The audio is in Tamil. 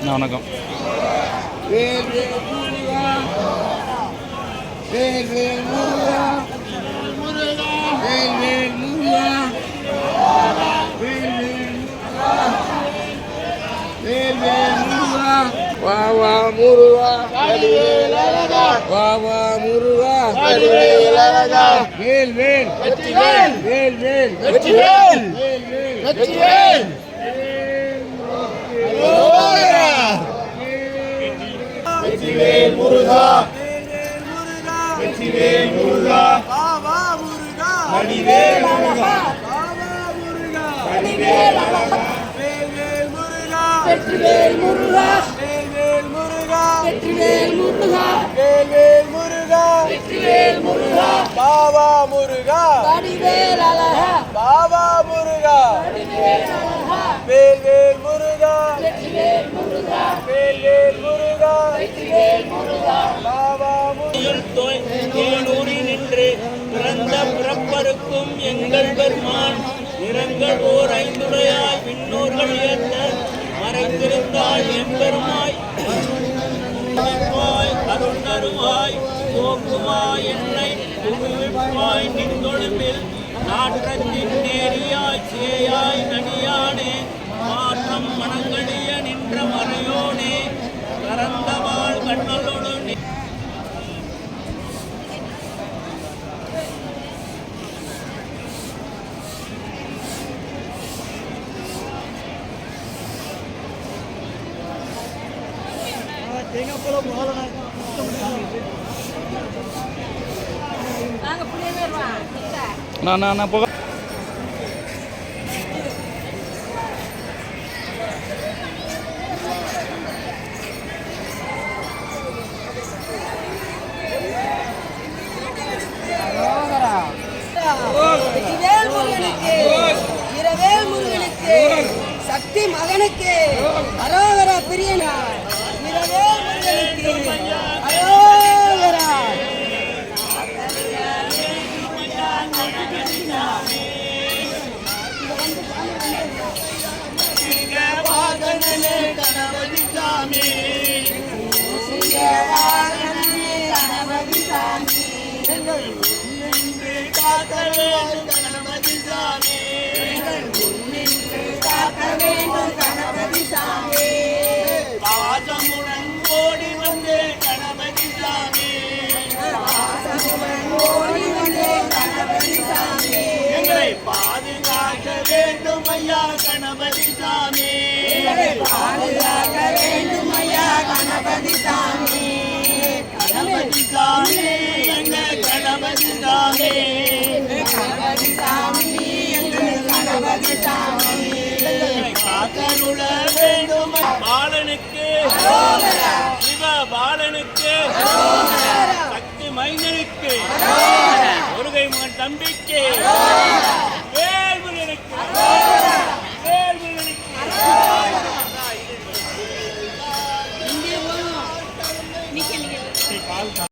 வணக்கம். வாவா முருகா வாவா முருகா வேல் வேல் வேல் வேல் வேல் வெற்றிவேல் முருகா வெற்றிவேல் முருகா வாவா முருகா வடிவேல் முருகா வாவா முருகா வடிவேல் அழகா வேல் முருகா வெற்றிவேல் முருகா வேல் முருகா வெற்றிவேல் முருகா வேல் முருகா வெற்றிவேல் முருகா வாவா முருகா வடிவேல் அழகா வாவா முருகா வடிவேல் அழகா வேல் முருகா வெற்றிவேல் முருகா வேல் முருகா வெற்றிவேல் முருகா வாவா தேனூரில் நின்று பிறந்த பிறப்பருக்கும் எங்கள் பெருமான் நிறங்கள் ஓர் ஐந்துடையாய் விண்ணூர்கள் ஏற்ற மறைந்திருந்தாய் எம்பெருமாய் அருள் தருவாய் போக்குவாய் என்னை புகுவிப்பாய் நின்றொழும்பில் நாற்றத்தின் நேரியாய் சேயாய் நடியானே மாற்றம் மனங்கடிய நின்ற மறையோனே கரந்தவாள் கண்ணலோடு நான் போக சக்தி மகனுக்கு அரோகரா பிரியனா இரவேல் முருகனுக்கு அரோகரா கணபதி சாமி கணபதி சாமி கணபதி சாமி பாசமுடன் ஓடி வந்து கணபதி சாமி கணபதி சாமி எங்களை பாதுகாக்க வேண்டும் ஐயா கணபதி சாமி பாதுகாக்க வேண்டும் ஐயா கணபதி சாமி கணபதி சாமி எங்க கணபதி சாமி கணபதி சாமி கணபதி சாமி காக்கருள வேண்டும் பாலனுக்கு சிவ பாலனுக்கு சக்தி மைந்தனுக்கு முருகை மகன் தம்பிக்கு